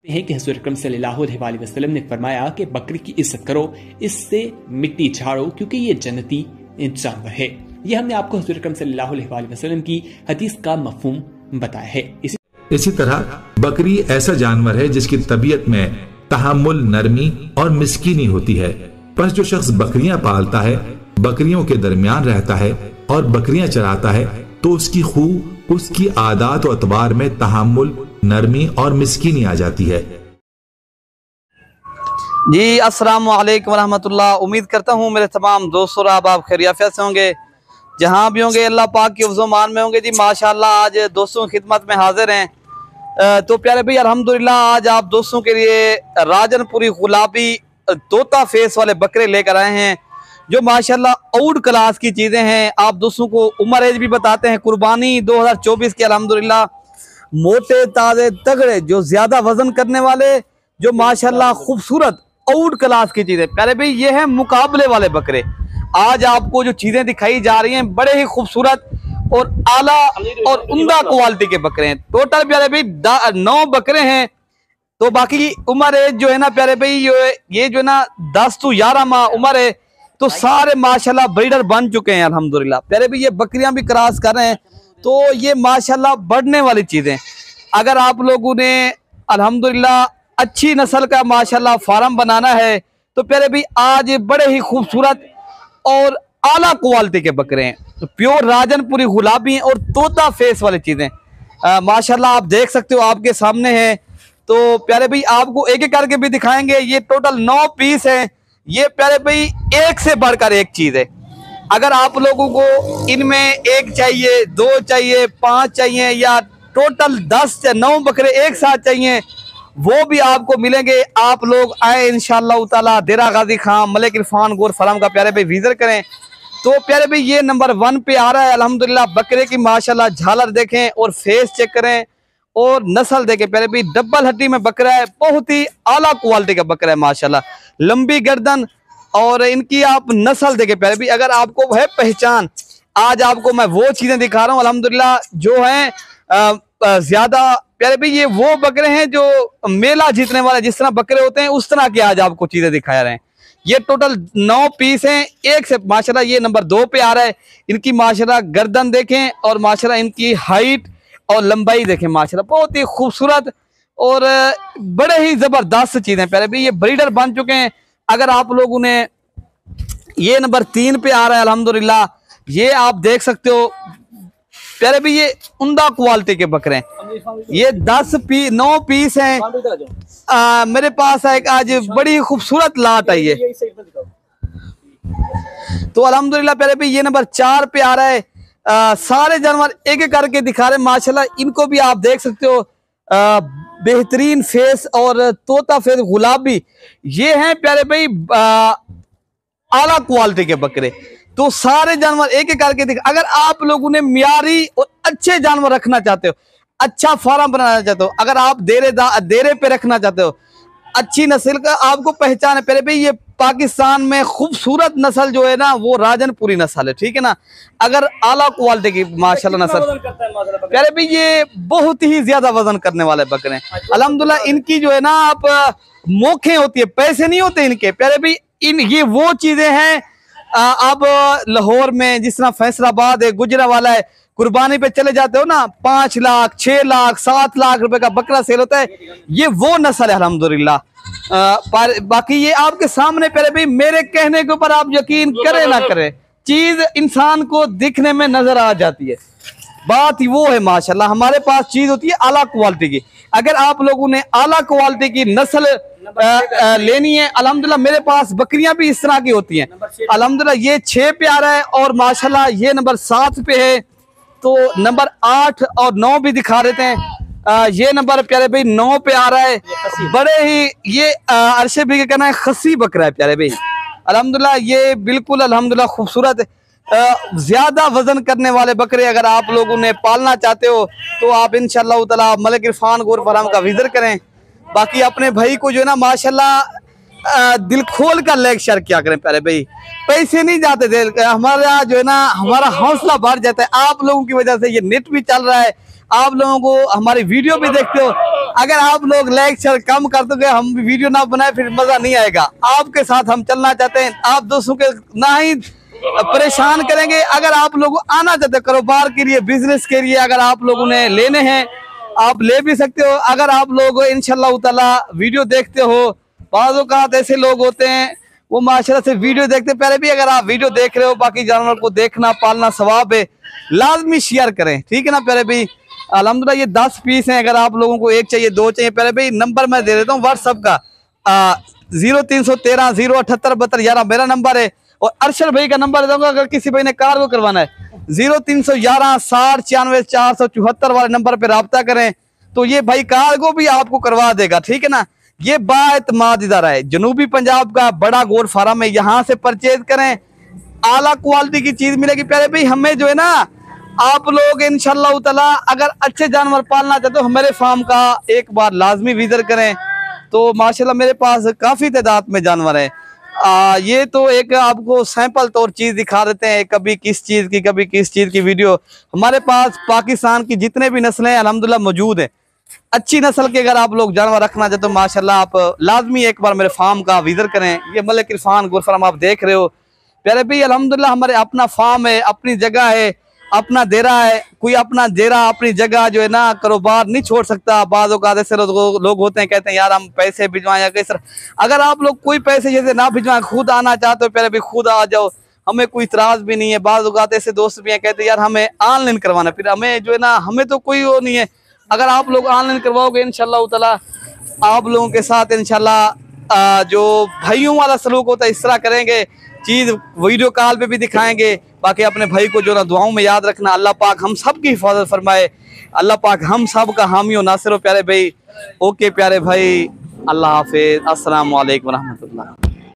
हैं कि हुज़ूर अकरम सल्लल्लाहु अलैहि वसल्लम ने फरमाया कि बकरी की इज्जत करो, इससे मिट्टी झाड़ो, क्योंकि ये जन्नती जानवर है। ये हमने आपको हुज़ूर अकरम सल्लल्लाहु अलैहि वसल्लम की हदीस का मफ़हूम बताया है। इसी तरह बकरी ऐसा जानवर है जिसकी तबीयत में तहम्मुल, नरमी और मिस्कीनी होती है। पर जो शख्स बकरियां पालता है, बकरियों के दरमियान रहता है और बकरियां चराता है, तो उसकी खूब उसकी आदात और अतबार में तहम्मुल, नरमी और मिस्कीनी आ जाती है। जी अस्सलाम वालेकुम रहमतुल्लाह। उम्मीद करता हूँ मेरे तमाम दोस्तों आप खैरियत से होंगे, जहाँ भी होंगे अल्लाह पाक के हिफ्ज़ मान में होंगे। जी माशाल्लाह आज दोस्तों की खिदमत में हाजिर हैं। तो प्यारे भाई अल्हम्दुलिल्लाह आज आप दोस्तों के लिए राजनपुरी गुलाबी तोता फेस वाले बकरे लेकर आए हैं, जो माशाल्लाह आउट क्लास की चीज़ें हैं। आप दोस्तों को उम्र एज भी बताते हैं। कुर्बानी 2024 के अल्हम्दुलिल्लाह मोटे ताज़े तगड़े जो ज़्यादा वजन करने वाले, जो माशाल्लाह खूबसूरत आउट क्लास की चीज़ें। प्यारे भाई ये है मुकाबले वाले बकरे। आज आपको जो चीज़ें दिखाई जा रही हैं बड़े ही खूबसूरत और आला और उम्दा क्वालिटी के बकरे हैं। टोटल प्यारे भाई 9 बकरे हैं। तो बाकी उम्र एज जो है ना प्यारे भाई ये जो है ना 10 से 11 माह उम्र है। तो सारे माशाल्लाह ब्रीडर बन चुके हैं अल्हम्दुलिल्लाह। प्यारे भाई ये बकरियां भी क्रॉस कर रहे हैं, तो ये माशाल्लाह बढ़ने वाली चीज़ें। अगर आप लोगों ने अल्हम्दुलिल्लाह अच्छी नस्ल का माशाल्लाह फार्म बनाना है, तो प्यारे भाई आज बड़े ही खूबसूरत और आला क्वालिटी के बकरे हैं। तो प्योर राजनपुरी गुलाबी और तोता फेस वाली चीज़ें माशाल्लाह आप देख सकते हो, आपके सामने है। तो प्यारे भाई आपको एक एक करके भी दिखाएंगे। ये टोटल 9 पीस हैं। ये प्यारे भाई एक से बढ़कर एक चीज़ है। अगर आप लोगों को इनमें एक चाहिए, 2 चाहिए, 5 चाहिए, या टोटल 10 या 9 बकरे एक साथ चाहिए, वो भी आपको मिलेंगे। आप लोग आए इंशाअल्लाह ताला डेरा गाजी खान मलिक इरफान गोर फार्म का प्यारे भाई विजिट करें। तो प्यारे भाई ये नंबर 1 पे आ रहा है अल्हम्दुलिल्लाह। बकरे की माशाल्लाह झालर देखें और फेस चेक करें और नस्ल देखें। प्यारे भाई डबल हड्डी में बकरा है, बहुत ही आला क्वालिटी का बकरा है माशाल्लाह। लंबी गर्दन और इनकी आप नस्ल देखें प्यारे भाई। अगर आपको है पहचान, आज आपको मैं वो चीज़ें दिखा रहा हूँ अल्हम्दुलिल्लाह जो हैं ज़्यादा। प्यारे भाई ये वो बकरे हैं जो मेला जीतने वाले जिस तरह बकरे होते हैं उस तरह के आज आपको चीज़ें दिखा रहे हैं। ये टोटल 9 पीस हैं। एक से माशाल्लाह ये नंबर 2 पे आ रहा है। इनकी माशाल्लाह गर्दन देखें और माशाल्लाह इनकी हाइट और लंबाई देखें, माशाल्लाह बहुत ही खूबसूरत और बड़े ही ज़बरदस्त चीज़ें। प्यारे भाई ये ब्रीडर बन चुके हैं। अगर आप लोगों ने ये नंबर 3 पे आ रहा है अल्हम्दुलिल्लाह, ये आप देख सकते हो प्यारे भाई ये उम्दा क्वालिटी के बकरे हैं। ये 9 पीस हैं। मेरे पास एक आज बड़ी खूबसूरत लाट आई है। तो अल्हम्दुलिल्लाह प्यारे भाई ये नंबर 4 पे आ रहा है। सारे जानवर एक एक करके दिखा रहे हैं माशाल्लाह। इनको भी आप देख सकते हो, बेहतरीन फेस और तोता फेस गुलाबी ये हैं प्यारे भाई आला क्वालिटी के बकरे। तो सारे जानवर एक एक करके दिखा। अगर आप लोगों ने मियारी और अच्छे जानवर रखना चाहते हो, अच्छा फार्म बनाना चाहते हो, अगर आप डेरे पे रखना चाहते हो, अच्छी नस्ल का आपको पहचान है प्यारे भाई, ये पाकिस्तान में खूबसूरत नस्ल जो है ना वो राजनपुरी नस्ल है, ठीक है ना। अगर आला क्वालिटी की माशाल्लाह नस्ल प्यारे भाई ये बहुत ही ज्यादा वजन करने वाले बकरे हैं अल्हम्दुलिल्लाह। इनकी जो है ना आप मोखें होती है, पैसे नहीं होते इनके प्यारे भाई। ये वो चीजें हैं अब लाहौर में जिस तरह फैसलाबाद है, गुजरावाला है, कुर्बानी पे चले जाते हो ना 5 लाख 6 लाख 7 लाख रुपए का बकरा सेल होता है। ये वो नस्ल है अल्हम्दुलिल्लाह। बाकी ये आपके सामने प्यारे भाई, मेरे कहने के ऊपर आप यकीन करें ना करें, चीज इंसान को दिखने में नजर आ जाती है। बात वो है माशाल्लाह हमारे पास चीज होती है आला क्वालिटी की। अगर आप लोगों ने आला क्वालिटी की नस्ल लेनी है अल्हम्दुलिल्लाह, मेरे पास बकरियां भी इस तरह की होती हैं अल्हम्दुलिल्लाह। ये 6 पे आ रहा है और माशाल्लाह ये नंबर 7 पे है। तो नंबर 8 और 9 भी दिखा देते हैं। ये नंबर प्यारे भाई 9 पे आ रहा है। बड़े ही ये अरशे भी कहना है खसी बकरा है प्यारे भाई अल्हम्दुलिल्लाह। ये बिल्कुल अल्हम्दुलिल्लाह खूबसूरत ज्यादा वजन करने वाले बकरे अगर आप लोगों ने पालना चाहते हो तो आप इंशाअल्लाह ताला मलिक इरफान गोर फार्म का विजिट करें। बाकी अपने भाई को जो है ना माशाल्लाह दिल खोल कर लेग शेयर किया करें प्यारे भाई। पैसे नहीं जाते दिल, हमारा जो है ना हमारा हौसला बढ़ जाता है। आप लोगों की वजह से ये नेट भी चल रहा है, आप लोगों को हमारी वीडियो भी देखते हो, अगर आप लोग लाइक शेयर कम कर दोगे, हम वीडियो ना बनाए, फिर मजा नहीं आएगा। आपके साथ हम चलना चाहते हैं, आप दोस्तों के ना ही परेशान करेंगे। अगर आप लोग आना चाहते हो कारोबार के लिए, बिजनेस के लिए, अगर आप लोगों ने लेने हैं आप ले भी सकते हो। अगर आप लोग इंशाल्लाह ताला वीडियो देखते हो, बाज़ औक़ात ऐसे लोग होते हैं वो माशाल्लाह से वीडियो देखते पहले भी, अगर आप वीडियो देख रहे हो, बाकी जानवर को देखना पालना सवाब है, लाजमी शेयर करें, ठीक है ना प्यारे भाई। अल्हम्दुलिल्लाह ये 10 पीस हैं, अगर आप लोगों को एक चाहिए, 2 चाहिए, प्यारे भाई नंबर मैं दे देता हूँ व्हाट्सअप का, 0313 078 72 11 मेरा नंबर है, और अरशद भाई का नंबर दूंगा अगर किसी भाई ने कार्गो करवाना है, 0311 60 94 474 वाले नंबर पे राब्ता करें, तो ये भाई कार्गो भी आपको करवा देगा, ठीक है ना। ये बाएतमाद इदारा है, जनूबी पंजाब का बड़ा गोट फार्म है, यहाँ से परचेज करें, आला क्वालिटी की चीज मिलेगी प्यारे भाई। हमें जो है ना, आप लोग इंशाल्लाह ताला अगर अच्छे जानवर पालना चाहते हो, हमारे फार्म का एक बार लाजमी विजिट करें। तो माशाल्लाह मेरे पास काफी तादाद में जानवर है। ये तो एक आपको सैंपल तौर चीज दिखा देते हैं, कभी किस चीज की कभी किस चीज की वीडियो। हमारे पास पाकिस्तान की जितने भी नस्लें अल्हम्दुलिल्लाह मौजूद है, अच्छी नस्ल के अगर आप लोग जानवर रखना चाहते हो माशाल्लाह आप लाजमी एक बार मेरे फार्म का विजिट करें। ये मलिक इरफान गोट फार्म आप देख रहे हो प्यारे भाई, अल्हम्दुलिल्लाह हमारे अपना फार्म है, अपनी जगह है, अपना डेरा है। कोई अपना डेरा अपनी जगह जो है ना कारोबार नहीं छोड़ सकता। बाज़ औक़ात ऐसे लोग होते हैं कहते हैं यार हम पैसे भिजवाएं या कैसे। अगर आप लोग कोई पैसे जैसे ना भिजवाएं, खुद आना चाहते हो प्यारे भाई खुद आ जाओ, हमें कोई इतराज भी नहीं है। बाज़ औक़ात ऐसे दोस्त भी हैं कहते हैं यार हमें ऑनलाइन करवाना, फिर हमें जो है ना हमें तो कोई वो नहीं है। अगर आप लोग ऑनलाइन करवाओगे इंशाल्लाह ताला आप लोगों के साथ इंशाल्लाह जो भाइयों वाला सलूक होता है इस तरह करेंगे, चीज़ वीडियो कॉल पे भी दिखाएंगे। बाकी अपने भाई को जो ना दुआओं में याद रखना। अल्लाह पाक हम सब की हिफाजत फरमाए, अल्लाह पाक हम सब का हामी और नासिर हो प्यारे भाई। ओके प्यारे भाई, अल्लाह हाफिज़, अस्सलाम वालेकुम रहमतुल्लाह।